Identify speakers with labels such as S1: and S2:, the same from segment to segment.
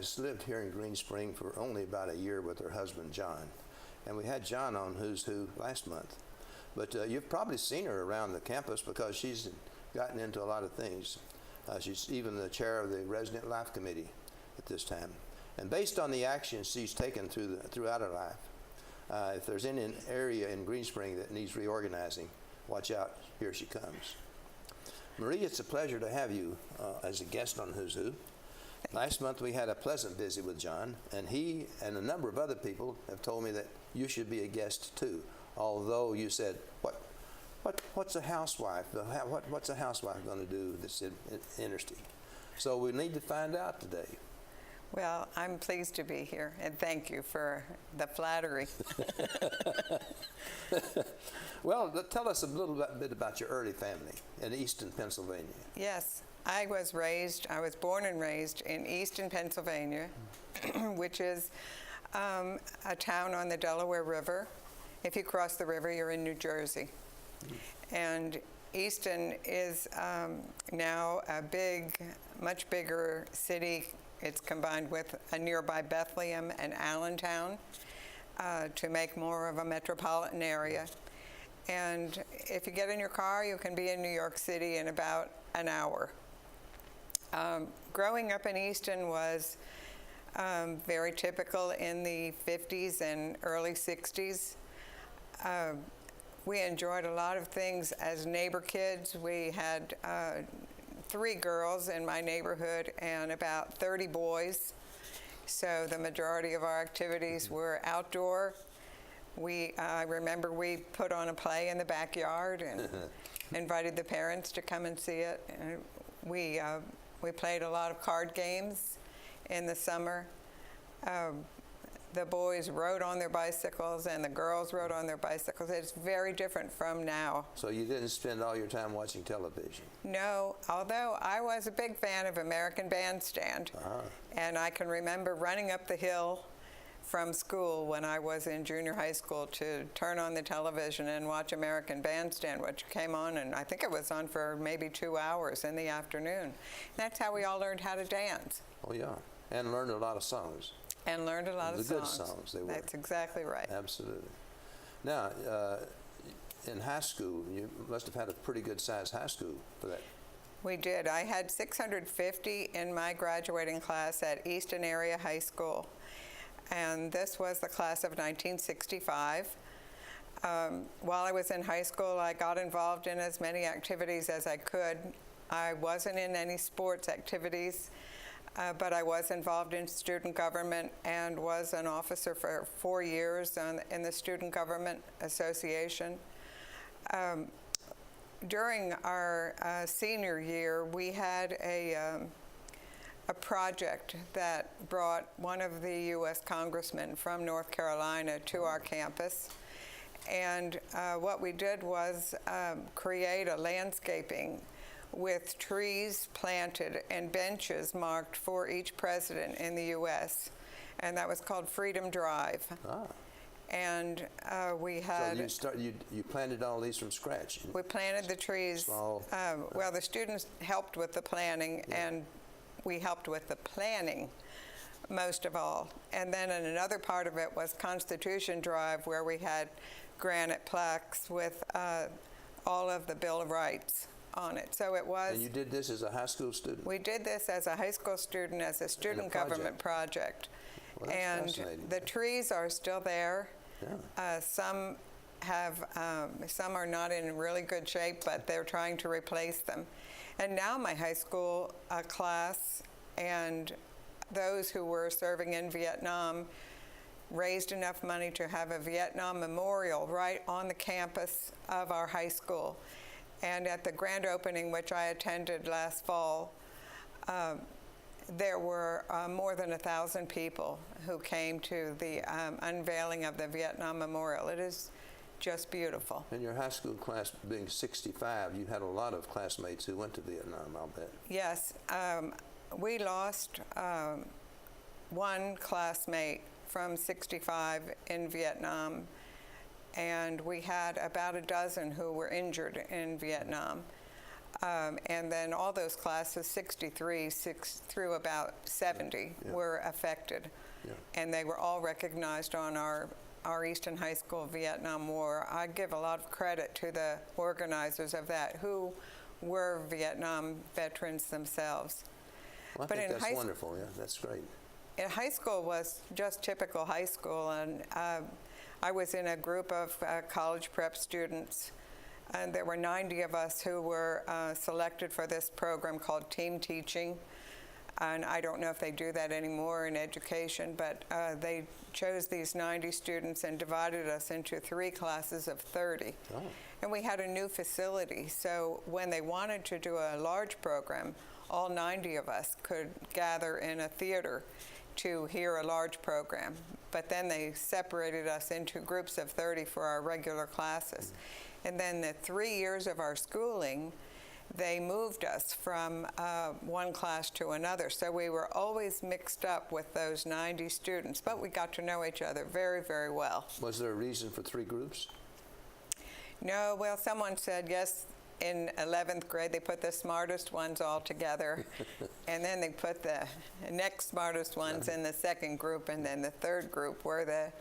S1: has lived here in Green Spring for only about a year with her husband, John. And we had John on Who's Who last month. But you've probably seen her around the campus because she's gotten into a lot of things. She's even the chair of the Resident Life Committee at this time. And based on the actions she's taken throughout her life, if there's any area in Green Spring that needs reorganizing, watch out, here she comes. Marie, it's a pleasure to have you as a guest on Who's Who. Last month we had a pleasant visit with John, and he and a number of other people have told me that you should be a guest too, although you said, what's a housewife? What's a housewife going to do that's interesting? So we need to find out today.
S2: Well, I'm pleased to be here, and thank you for the flattery.
S1: Well, tell us a little bit about your early family in Easton, Pennsylvania.
S2: Yes, I was born and raised in Easton, Pennsylvania, which is a town on the Delaware River. If you cross the river, you're in New Jersey. And Easton is now a much bigger city. It's combined with a nearby Bethlehem and Allentown to make more of a metropolitan area. And if you get in your car, you can be in New York City in about an hour. Growing up in Easton was very typical in the 50s and early 60s. We enjoyed a lot of things as neighbor kids. We had 3 girls in my neighborhood and about 30 boys. So the majority of our activities were outdoor. I remember we put on a play in the backyard and invited the parents to come and see it. And we played a lot of card games in the summer. The boys rode on their bicycles and the girls rode on their bicycles. It's very different from now.
S1: So you didn't spend all your time watching television?
S2: No, although I was a big fan of American Bandstand. And I can remember running up the hill from school when I was in junior high school to turn on the television and watch American Bandstand, which came on, and I think it was on for maybe 2 hours in the afternoon. And that's how we all learned how to dance.
S1: Oh, yeah, and learned a lot of songs.
S2: And learned a lot of songs.
S1: The good songs they were.
S2: That's exactly right.
S1: Absolutely. Now, in high school, you must have had a pretty good sized high school for that.
S2: We did. I had 650 in my graduating class at Easton Area High School. And this was the class of 1965. While I was in high school, I got involved in as many activities as I could. I wasn't in any sports activities, but I was involved in student government and was an officer for 4 years in the Student Government Association. During our senior year, we had a project that brought one of the U.S. congressmen from North Carolina to our campus. And what we did was create a landscaping with trees planted and benches marked for each president in the U.S. And that was called Freedom Drive. And we had...
S1: So you planted all these from scratch?
S2: We planted the trees. Well, the students helped with the planning, and we helped with the planning most of all. And then another part of it was Constitution Drive, where we had granite plaques with all of the Bill of Rights on it. So it was...
S1: And you did this as a high school student?
S2: We did this as a high school student, as a student government project.
S1: Well, that's fascinating.
S2: The trees are still there.
S1: Yeah.
S2: Some are not in really good shape, but they're trying to replace them. And now my high school class and those who were serving in Vietnam raised enough money to have a Vietnam memorial right on the campus of our high school. And at the grand opening, which I attended last fall, there were more than 1,000 people who came to the unveiling of the Vietnam Memorial. It is just beautiful.
S1: In your high school class being 65, you had a lot of classmates who went to Vietnam, I'll bet.
S2: Yes. We lost one classmate from 65 in Vietnam, and we had about a dozen who were injured in Vietnam. And then all those classes, 63 through about 70, were affected.
S1: Yeah.
S2: And they were all recognized on our Eastern High School Vietnam War. I give a lot of credit to the organizers of that, who were Vietnam veterans themselves.
S1: Well, I think that's wonderful. Yeah, that's great.
S2: High school was just typical high school, and I was in a group of college prep students, and there were 90 of us who were selected for this program called team teaching. And I don't know if they do that anymore in education, but they chose these 90 students and divided us into 3 classes of 30.
S1: Oh.
S2: And we had a new facility, so when they wanted to do a large program, all 90 of us could gather in a theater to hear a large program. But then they separated us into groups of 30 for our regular classes. And then the 3 years of our schooling, they moved us from one class to another. So we were always mixed up with those 90 students, but we got to know each other very, very well.
S1: Was there a reason for 3 groups?
S2: No, well, someone said yes. In 11th grade, they put the smartest ones all together, and then they put the next smartest ones in the second group, and then the third group were the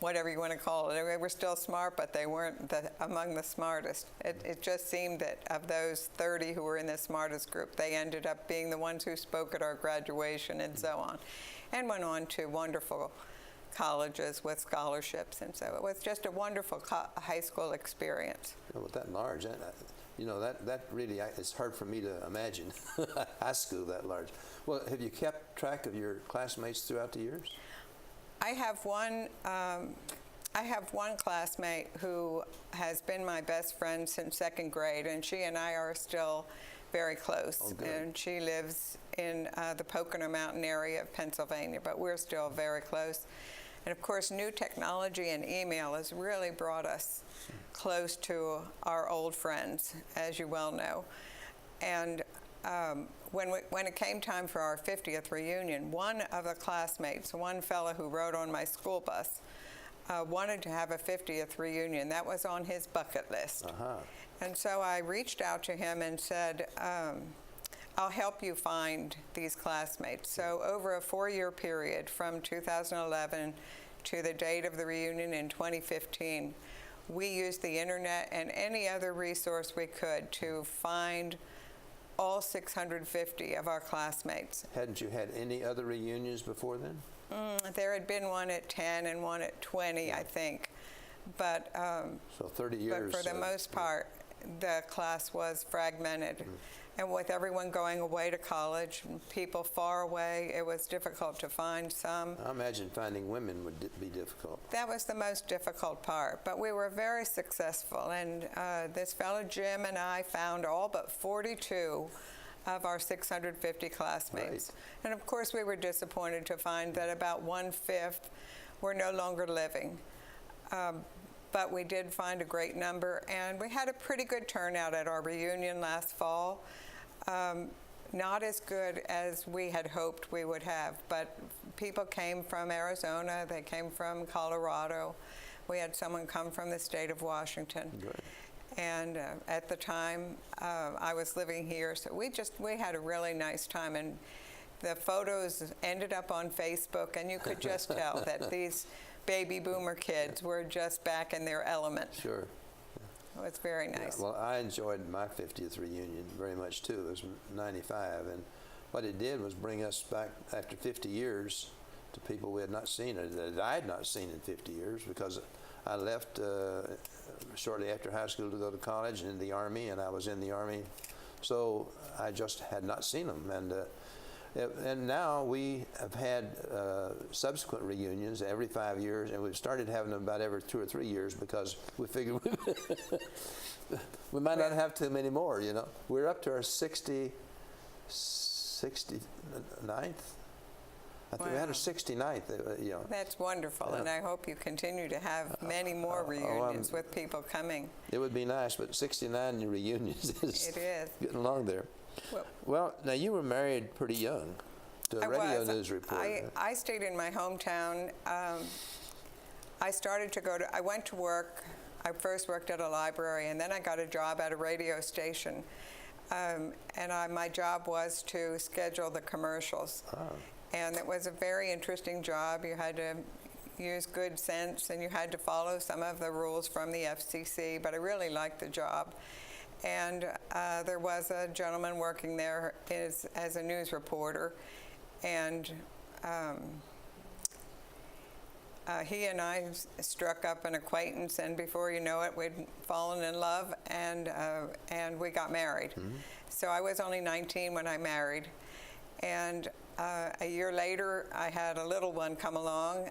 S2: whatever you want to call it. They were still smart, but they weren't among the smartest. It just seemed that of those 30 who were in the smartest group, they ended up being the ones who spoke at our graduation and so on, and went on to wonderful colleges with scholarships. And so it was just a wonderful high school experience.
S1: With that large, that really, it's hard for me to imagine high school that large. Well, have you kept track of your classmates throughout the years?
S2: I have one classmate who has been my best friend since 2nd grade, and she and I are still very close.
S1: Oh, good.
S2: And she lives in the Pocono Mountain area of Pennsylvania, but we're still very close. And of course, new technology and email has really brought us close to our old friends, as you well know. And when it came time for our 50th reunion, one of the classmates, one fellow who rode on my school bus, wanted to have a 50th reunion. That was on his bucket list.
S1: Uh-huh.
S2: And so I reached out to him and said, I'll help you find these classmates. So over a 4-year period, from 2011 to the date of the reunion in 2015, we used the internet and any other resource we could to find all 650 of our classmates.
S1: Hadn't you had any other reunions before then?
S2: There had been one at 10 and one at 20, I think. But,
S1: so 30 years.
S2: But for the most part, the class was fragmented. And with everyone going away to college, people far away, it was difficult to find some.
S1: I imagine finding women would be difficult.
S2: That was the most difficult part, but we were very successful. And this fellow Jim and I found all but 42 of our 650 classmates.
S1: Right.
S2: And of course, we were disappointed to find that about 1/5 were no longer living. But we did find a great number, and we had a pretty good turnout at our reunion last fall. Not as good as we had hoped we would have, but people came from Arizona, they came from Colorado. We had someone come from the state of Washington.
S1: Good.
S2: And at the time, I was living here, so we had a really nice time. And the photos ended up on Facebook, and you could just tell that these baby boomer kids were just back in their element.
S1: Sure.
S2: It was very nice.
S1: Yeah, well, I enjoyed my 50th reunion very much too. It was 95, and what it did was bring us back after 50 years to people we had not seen, that I had not seen in 50 years, because I left shortly after high school to go to college and in the Army, and I was in the Army, so I just had not seen them. And now we have had subsequent reunions every 5 years, and we've started having them about every 2 or 3 years, because we figured we might not have too many more, you know. We're up to our 69th. I think we had our 69th, you know.
S2: That's wonderful,
S1: Yeah.
S2: and I hope you continue to have many more reunions with people coming.
S1: It would be nice, but 69 reunions is
S2: It is.
S1: getting along there. Well, now you were married pretty young to a radio news reporter.
S2: I stayed in my hometown. I went to work I first worked at a library, and then I got a job at a radio station. My job was to schedule the commercials.
S1: Oh.
S2: And it was a very interesting job. You had to use good sense, and you had to follow some of the rules from the FCC, but I really liked the job. And there was a gentleman working there as a news reporter, and he and I struck up an acquaintance, and before you know it, we'd fallen in love, and we got married. Mm-hmm. So I was only 19 when I married, and a year later, I had a little one come along.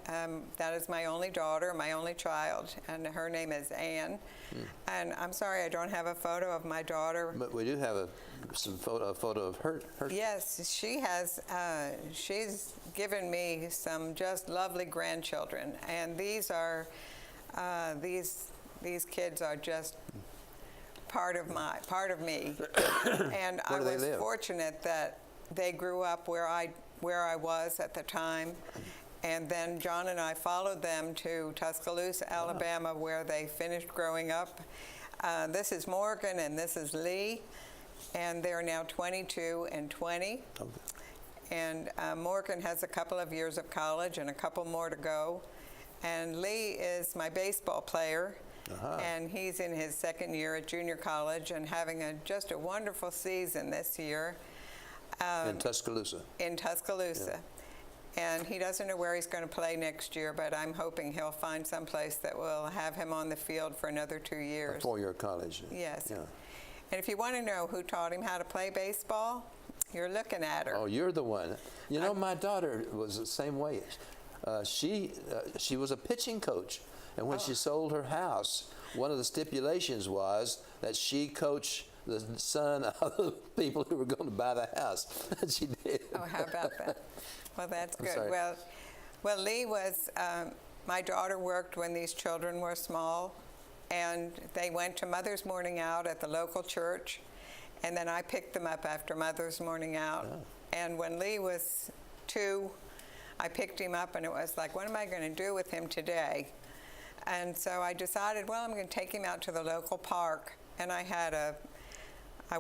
S2: That is my only daughter, my only child, and her name is Anne. Mm. And I'm sorry, I don't have a photo of my daughter.
S1: But we do have a photo of her.
S2: Yes, she has. She's given me some just lovely grandchildren, and these are these kids are just part of me. And I was fortunate that they grew up where I was at the time, and then John and I followed them to Tuscaloosa, Alabama, where they finished growing up. This is Morgan and this is Lee, and they're now 22 and 20. Okay. And Morgan has a couple of years of college and a couple more to go. And Lee is my baseball player, and he's in his second year at junior college and having just a wonderful season this year.
S1: In Tuscaloosa.
S2: In Tuscaloosa. Yeah. And he doesn't know where he's going to play next year, but I'm hoping he'll find some place that will have him on the field for another 2 years.
S1: A 4-year college.
S2: Yes.
S1: Yeah.
S2: And if you want to know who taught him how to play baseball, you're looking at her.
S1: Oh, you're the one. You know, my daughter was the same way. She was a pitching coach, and when she sold her house, one of the stipulations was that she coach the son of the people who were going to buy the house. She did.
S2: Oh, how about that? Well, that's good. Well, Lee was, my daughter worked when these children were small, and they went to Mother's Morning Out at the local church, and then I picked them up after Mother's Morning Out. Oh. And when Lee was 2, I picked him up, and it was like, what am I going to do with him today? And so I decided, well, I'm going to take him out to the local park, and I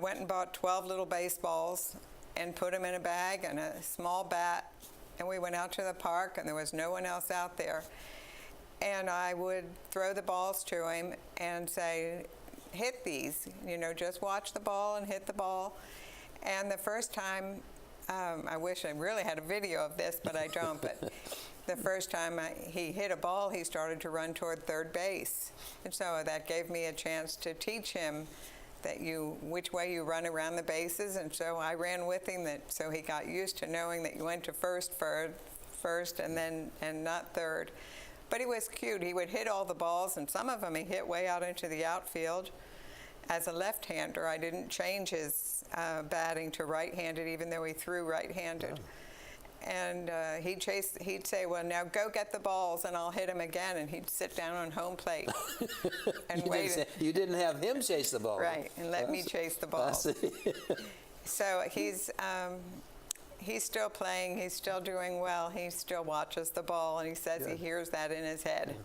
S2: went and bought 12 little baseballs and put them in a bag and a small bat, and we went out to the park, and there was no one else out there. And I would throw the balls to him and say, hit these, just watch the ball and hit the ball. And the first time, I wish I really had a video of this, but I don't, but the first time he hit a ball, he started to run toward third base. And so that gave me a chance to teach him which way you run around the bases, and so I ran with him so he got used to knowing that you went to first and not third. But he was cute. He would hit all the balls, and some of them he hit way out into the outfield. As a left-hander, I didn't change his batting to right-handed, even though he threw right-handed. Oh. And he'd say, well, now go get the balls and I'll hit him again. And he'd sit down on home plate and wait.
S1: You didn't have him chase the ball.
S2: Right, and let me chase the ball.
S1: I see.
S2: So he's still playing. He's still doing well. He still watches the ball, and he says he hears that in his head.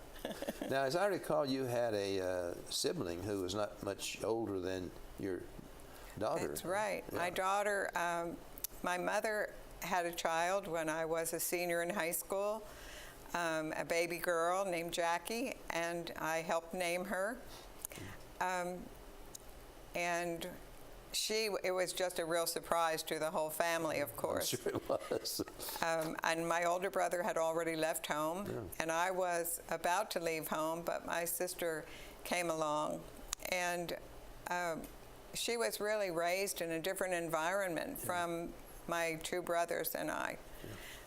S1: Now, as I recall, you had a sibling who was not much older than your daughter.
S2: That's right.
S1: Yeah.
S2: My daughter, my mother had a child when I was a senior in high school, a baby girl named Jackie, and I helped name her. And it was just a real surprise to the whole family, of course.
S1: I'm sure it was.
S2: And my older brother had already left home, and I was about to leave home, but my sister came along, and she was really raised in a different environment from my 2 brothers and I.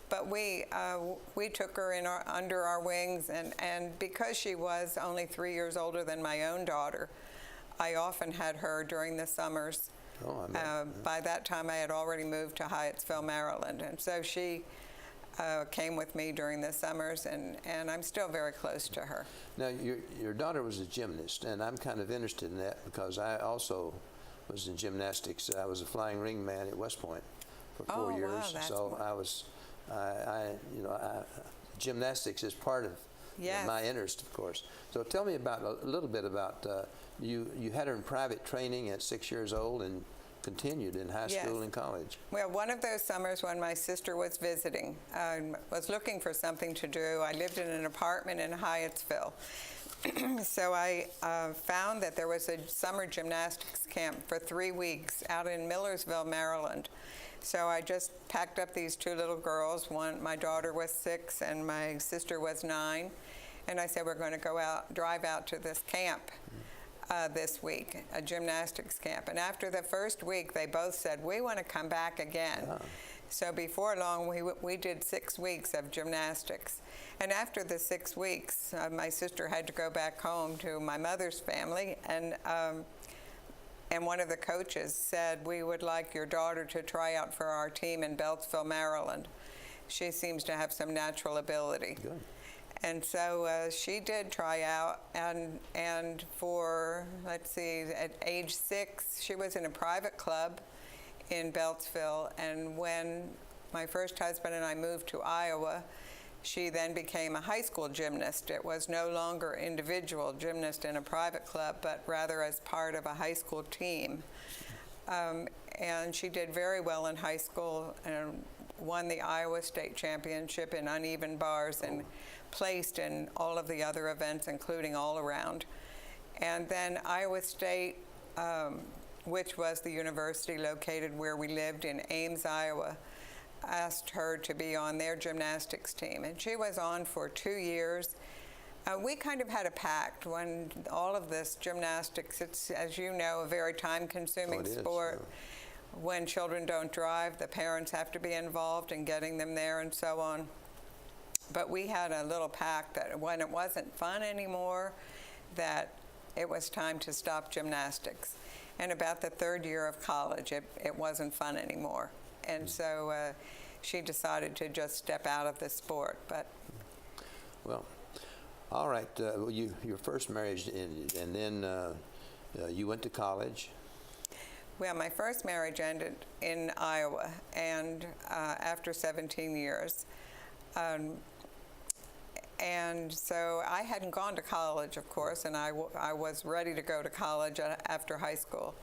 S2: But we took her under our wings, and because she was only 3 years older than my own daughter, I often had her during the summers.
S1: Oh,
S2: by that time, I had already moved to Hyattsville, Maryland, and so she came with me during the summers, and I'm still very close to her.
S1: Now, your daughter was a gymnast, and I'm kind of interested in that because I also was in gymnastics. I was a flying ring man at West Point for 4 years.
S2: Wow,
S1: so I was, gymnastics is part of
S2: Yes.
S1: my interest, of course. So tell me about a little bit about you had her in private training at 6 years old and continued in high school and college.
S2: Well, one of those summers when my sister was visiting, I was looking for something to do. I lived in an apartment in Hyattsville. So I found that there was a summer gymnastics camp for 3 weeks out in Millersville, Maryland. So I just packed up these 2 little girls. My daughter was 6 and my sister was 9. And I said, we're going to drive out to this camp this week, a gymnastics camp. And after the first week, they both said, we want to come back again. Yeah. So before long, we did 6 weeks of gymnastics. And after the 6 weeks, my sister had to go back home to my mother's family. And one of the coaches said, we would like your daughter to try out for our team in Beltsville, Maryland. She seems to have some natural ability.
S1: Good.
S2: And so she did try out, and for, let's see, at age 6, she was in a private club in Beltsville. And when my first husband and I moved to Iowa, she then became a high school gymnast. It was no longer individual gymnast in a private club, but rather as part of a high school team. And she did very well in high school and won the Iowa State Championship in uneven bars and placed in all of the other events, including all around. And then Iowa State, which was the university located where we lived in Ames, Iowa, asked her to be on their gymnastics team. And she was on for 2 years. We kind of had a pact when all of this gymnastics, it's, as you know, a very time-consuming sport. Sure. When children don't drive, the parents have to be involved in getting them there and so on. But we had a little pact that when it wasn't fun anymore, that it was time to stop gymnastics. And about the 3rd year of college, it wasn't fun anymore. And so she decided to just step out of the sport. But
S1: well, all right. Your first marriage ended, and then you went to college.
S2: Well, my first marriage ended in Iowa, and after 17 years. And so I hadn't gone to college, of course, and I was ready to go to college after high school.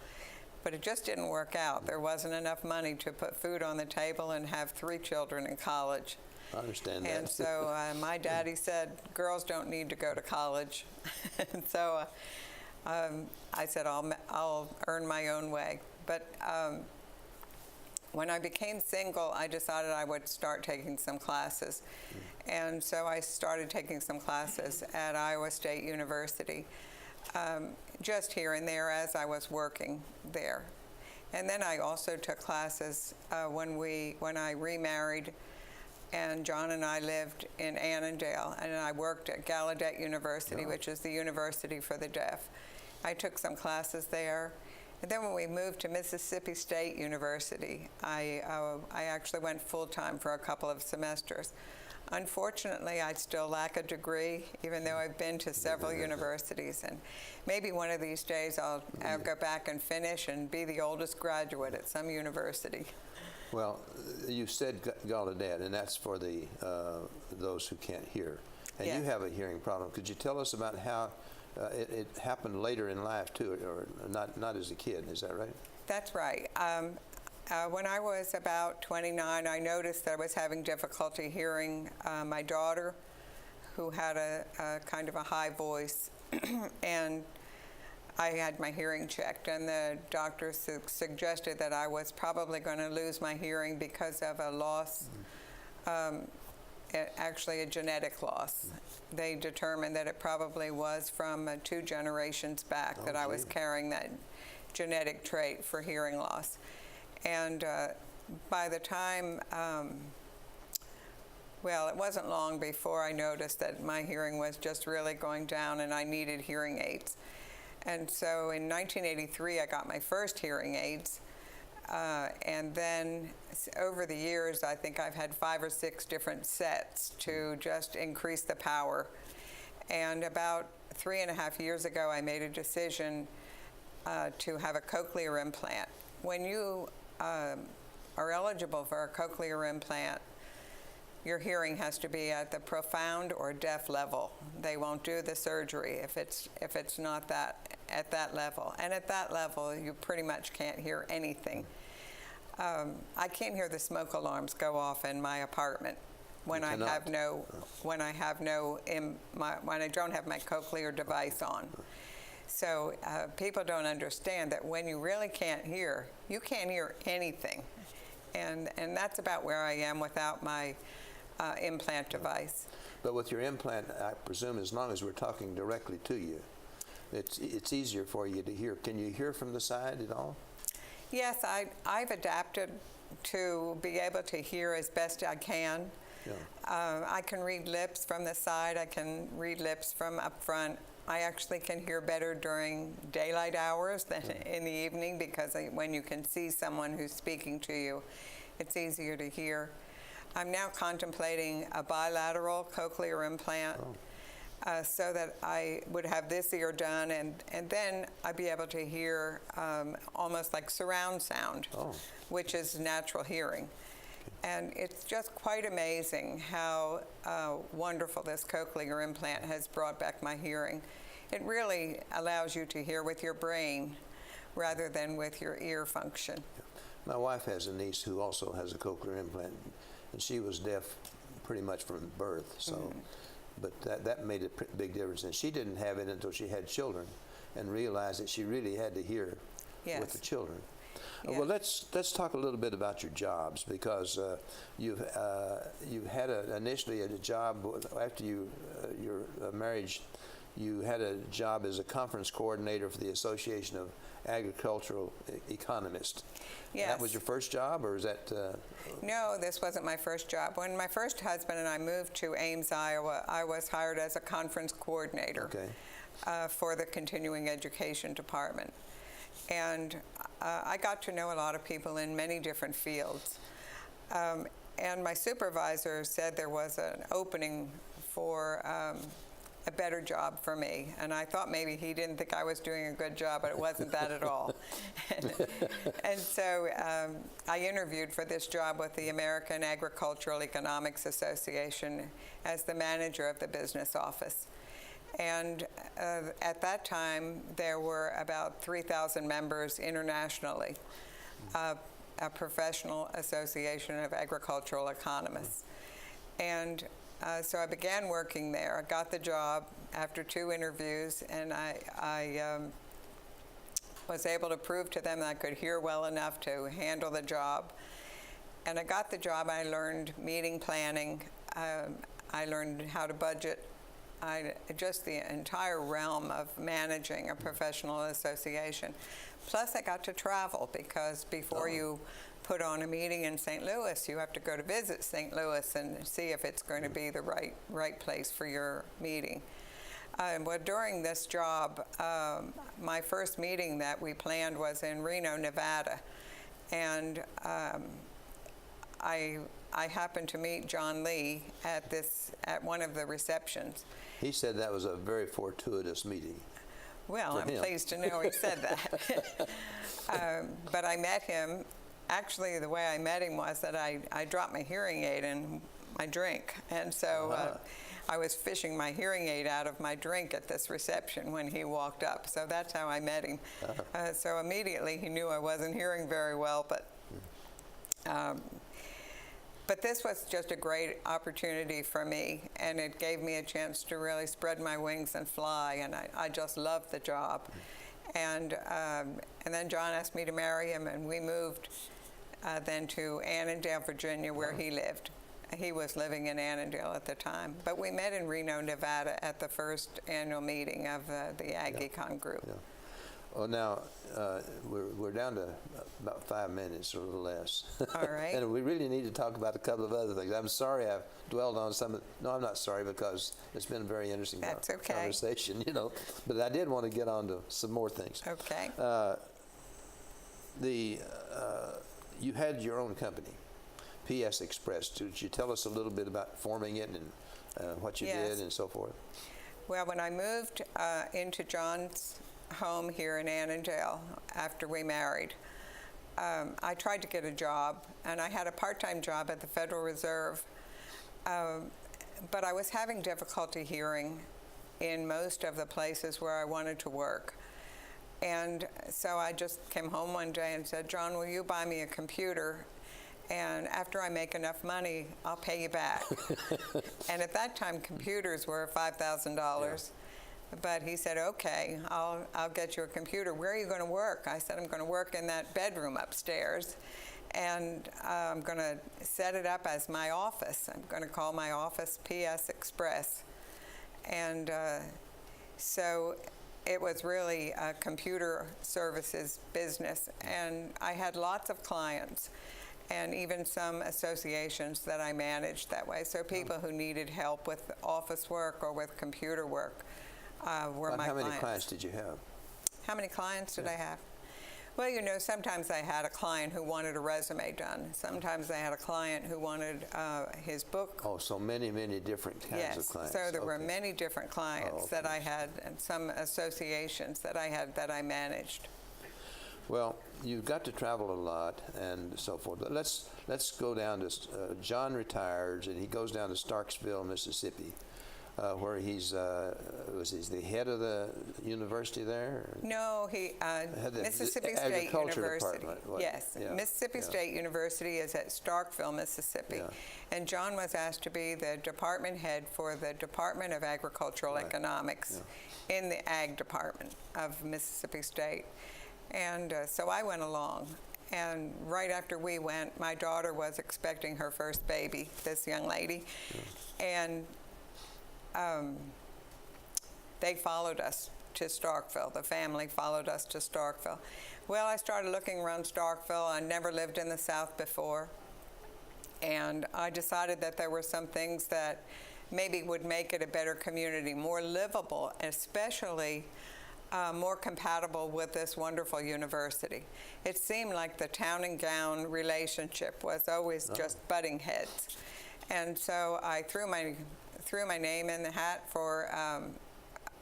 S2: But it just didn't work out. There wasn't enough money to put food on the table and have 3 children in college.
S1: I understand that.
S2: And so my daddy said, girls don't need to go to college. And so I said, I'll earn my own way. But when I became single, I decided I would start taking some classes. And so I started taking some classes at Iowa State University. Just here and there as I was working there. And then I also took classes when I remarried, and John and I lived in Annandale, and I worked at Gallaudet University, which is the university for the deaf. I took some classes there. And then when we moved to Mississippi State University, I actually went full-time for a couple of semesters. Unfortunately, I still lack a degree, even though I've been to several universities. And maybe one of these days I'll go back and finish and be the oldest graduate at some university.
S1: Well, you said Gallaudet, and that's for those who can't hear. And you have a hearing problem. Could you tell us about how it happened later in life, too, or not as a kid? Is that right?
S2: That's right. When I was about 29, I noticed that I was having difficulty hearing my daughter, who had a kind of a high voice, and I had my hearing checked, and the doctor suggested that I was probably going to lose my hearing because of a loss, actually a genetic loss. They determined that it probably was from 2 generations back that I was carrying that genetic trait for hearing loss. And by the time, well, it wasn't long before I noticed that my hearing was just really going down and I needed hearing aids. And so in 1983, I got my first hearing aids. And then over the years, I think I've had 5 or 6 different sets to just increase the power. And about 3.5 years ago, I made a decision to have a cochlear implant. When you are eligible for a cochlear implant, your hearing has to be at the profound or deaf level. They won't do the surgery if it's not at that level. And at that level, you pretty much can't hear anything. I can't hear the smoke alarms go off in my apartment when I don't have my cochlear device on. So people don't understand that when you really can't hear, you can't hear anything. And that's about where I am without my implant device.
S1: But with your implant, I presume as long as we're talking directly to you, it's easier for you to hear. Can you hear from the side at all?
S2: Yes, I've adapted to be able to hear as best I can. Yeah. I can read lips from the side. I can read lips from up front. I actually can hear better during daylight hours than in the evening, because when you can see someone who's speaking to you, it's easier to hear. I'm now contemplating a bilateral cochlear implant. So that I would have this ear done, and then I'd be able to hear almost like surround sound, which is natural hearing. And it's just quite amazing how wonderful this cochlear implant has brought back my hearing. It really allows you to hear with your brain rather than with your ear function.
S1: My wife has a niece who also has a cochlear implant, and she was deaf pretty much from birth, so. Mm-hmm. But that made a big difference. And she didn't have it until she had children and realized that she really had to hear with the children. Yes. Well, let's talk a little bit about your jobs, because you had initially a job after your marriage. You had a job as a conference coordinator for the Association of Agricultural Economists.
S2: Yes.
S1: That was your first job, or is that?
S2: No, this wasn't my first job. When my first husband and I moved to Ames, Iowa, I was hired as a conference coordinator for the continuing education department. And I got to know a lot of people in many different fields. And my supervisor said there was an opening for a better job for me. And I thought maybe he didn't think I was doing a good job, but it wasn't that at all. And so I interviewed for this job with the American Agricultural Economics Association as the manager of the business office. And at that time, there were about 3,000 members internationally, a professional association of agricultural economists. And so I began working there. I got the job after 2 interviews, and I was able to prove to them that I could hear well enough to handle the job. And I got the job. I learned meeting planning. I learned how to budget. Just the entire realm of managing a professional association. Plus, I got to travel, because before you put on a meeting in St. Louis, you have to go to visit St. Louis and see if it's going to be the right place for your meeting. Well, during this job, my first meeting that we planned was in Reno, Nevada, and I happened to meet John Lee at one of the receptions.
S1: He said that was a very fortuitous meeting.
S2: Well, I'm pleased to know he said that. But I met him. Actually, the way I met him was that I dropped my hearing aid in my drink. And so I was fishing my hearing aid out of my drink at this reception when he walked up. So that's how I met him. So immediately he knew I wasn't hearing very well. But this was just a great opportunity for me, and it gave me a chance to really spread my wings and fly, and I just loved the job. And then John asked me to marry him, and we moved then to Annandale, Virginia, where he lived. He was living in Annandale at the time. But we met in Reno, Nevada at the first annual meeting of the Ag Econ Group.
S1: Yeah. Well, now, we're down to about 5 minutes or a little less.
S2: All right.
S1: And we really need to talk about a couple of other things. I'm sorry I've dwelled on some of, no, I'm not sorry, because it's been a very interesting conversation, you know. But I did want to get on to some more things.
S2: Okay.
S1: You had your own company, PS Express. Could you tell us a little bit about forming it and what you did and so forth? Well,
S2: when I moved into John's home here in Annandale after we married, I tried to get a job, and I had a part-time job at the Federal Reserve, but I was having difficulty hearing in most of the places where I wanted to work. And so I just came home one day and said, John, will you buy me a computer? And after I make enough money, I'll pay you back. And at that time, computers were $5,000. Yeah. But he said, okay, I'll get you a computer. Where are you going to work? I said, I'm going to work in that bedroom upstairs. And I'm going to set it up as my office. I'm going to call my office PS Express. And so it was really a computer services business. And I had lots of clients and even some associations that I managed that way. So people who needed help with office work or with computer work were my clients.
S1: How many clients did you have?
S2: How many clients did I have? Well, you know, sometimes I had a client who wanted a resume done. Sometimes I had a client who wanted his book.
S1: Oh, so many, many different kinds of clients.
S2: Yes, so there were many different clients that I had, and some associations that I had that I managed.
S1: Well, you've got to travel a lot and so forth. But let's go down to John retires and he goes down to Starkville, Mississippi, where he's was he the head of the university there?
S2: No, he Mississippi State University. Yes, yeah. Mississippi State University is at Starkville, Mississippi, and John was asked to be the department head for the Department of Agricultural Economics in the Ag Department of Mississippi State. And so I went along, and right after we went, my daughter was expecting her first baby, this young lady, and they followed us to Starkville. The family followed us to Starkville. Well, I started looking around Starkville. I never lived in the South before, and I decided that there were some things that maybe would make it a better community, more livable, especially more compatible with this wonderful university. It seemed like the town and gown relationship was always just butting heads. And so I threw my name in the hat for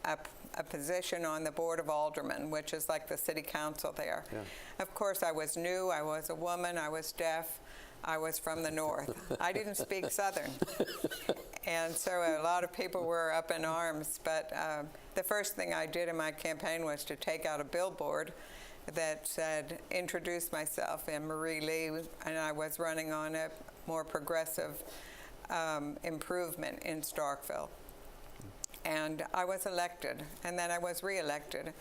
S2: a position on the Board of Aldermen, which is like the city council there. Yeah. Of course, I was new, I was a woman, I was deaf, I was from the north. I didn't speak Southern. And so a lot of people were up in arms, but the first thing I did in my campaign was to take out a billboard that said, introduce myself, and Marie Lee, and I was running on a more progressive improvement in Starkville. And I was elected, and then I was re-elected.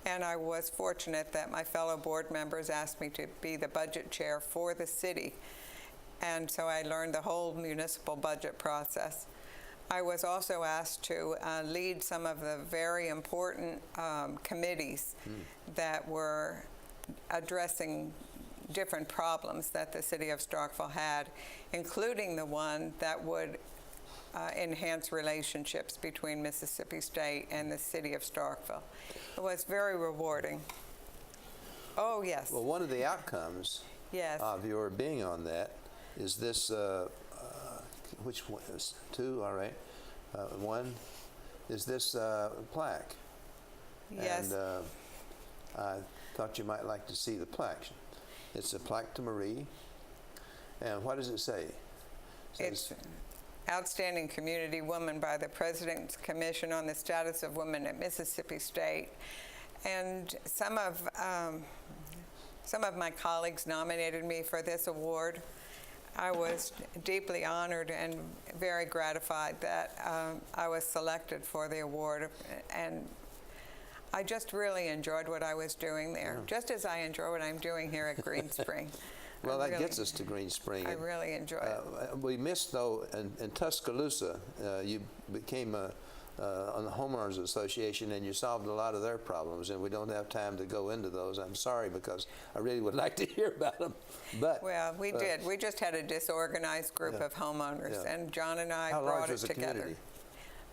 S2: And I was fortunate that my fellow board members asked me to be the budget chair for the city. And so I learned the whole municipal budget process. I was also asked to lead some of the very important committees that were addressing different problems that the city of Starkville had, including the one that would enhance relationships between Mississippi State and the city of Starkville. It was very rewarding. Oh, yes.
S1: Well, one of the outcomes of your being on that is this, which one is two, all right. One is this plaque.
S2: Yes.
S1: And I thought you might like to see the plaque. It's a plaque to Marie. And what does it say?
S2: It's Outstanding Community Woman by the President's Commission on the Status of Women at Mississippi State. And some of my colleagues nominated me for this award. I was deeply honored and very gratified that I was selected for the award, and I just really enjoyed what I was doing there, just as I enjoy what I'm doing here at Green Spring.
S1: Well, that gets us to Green Spring.
S2: I really enjoy it.
S1: We missed, though, in Tuscaloosa, you became on the Homeowners Association, and you solved a lot of their problems, and we don't have time to go into those. I'm sorry, because I really would like to hear about them. But
S2: well, we did. We just had a disorganized group of homeowners, and John and I brought it together. Community?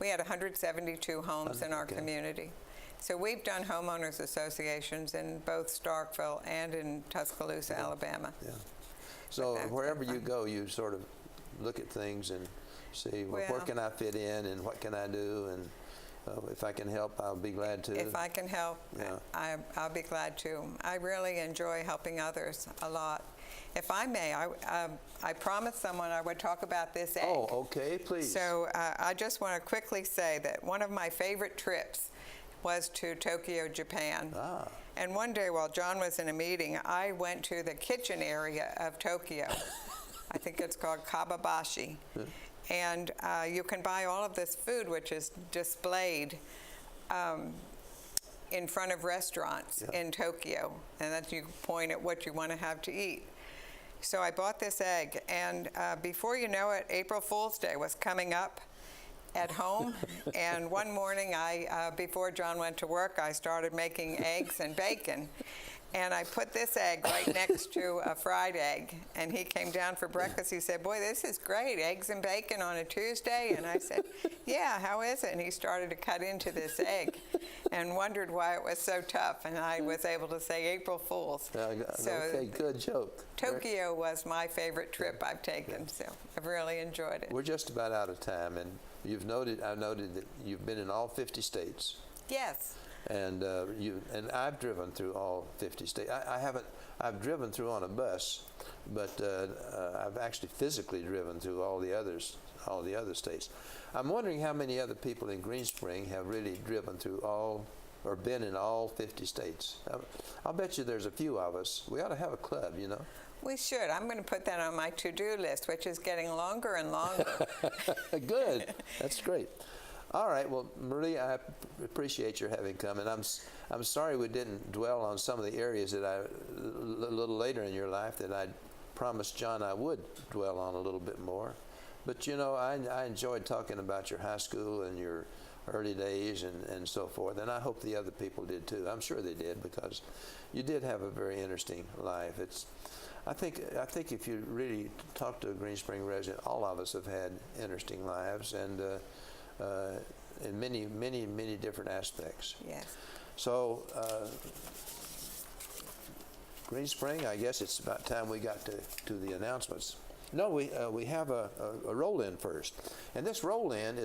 S2: We had 172 homes in our community. So we've done homeowners associations in both Starkville and in Tuscaloosa, Alabama. Yeah.
S1: So wherever you go, you sort of look at things and see, well, where can I fit in and what can I do? And if I can help, I'll be glad to.
S2: If I can help, I'll be glad to. I really enjoy helping others a lot. If I may, I promised someone I would talk about this egg.
S1: Oh, okay, please.
S2: So I just want to quickly say that one of my favorite trips was to Tokyo, Japan.
S1: Ah.
S2: And one day while John was in a meeting, I went to the kitchen area of Tokyo. I think it's called Kababashi.
S1: Yeah.
S2: And you can buy all of this food, which is displayed in front of restaurants in Tokyo. And then you point at what you want to have to eat. So I bought this egg, and before you know it, April Fool's Day was coming up at home. And one morning, before John went to work, I started making eggs and bacon. And I put this egg right next to a fried egg. And he came down for breakfast. He said, "Boy, this is great, eggs and bacon on a Tuesday." And I said, "Yeah, how is it?" And he started to cut into this egg and wondered why it was so tough. And I was able to say April Fool's.
S1: Okay, good joke.
S2: Tokyo was my favorite trip I've taken, so I've really enjoyed it.
S1: We're just about out of time, and I've noted that you've been in all 50 states.
S2: Yes.
S1: And I've driven through all 50 states. I've driven through on a bus, but I've actually physically driven through all the other states. I'm wondering how many other people in Green Spring have really driven through or been in all 50 states. I'll bet you there's a few of us. We ought to have a club, you know.
S2: We should. I'm going to put that on my to-do list, which is getting longer and longer.
S1: Good. That's great. All right. Well, Marie, I appreciate your having come, and I'm sorry we didn't dwell on some of the areas that a little later in your life that I promised John I would dwell on a little bit more. But you know, I enjoyed talking about your high school and your early days and so forth, and I hope the other people did too. I'm sure they did, because you did have a very interesting life. I think if you really talk to a Green Spring resident, all of us have had interesting lives, and in many different aspects.
S2: Yes.
S1: So Green Spring, I guess it's about time we got to the announcements. No, we have a roll-in first, and this roll-in is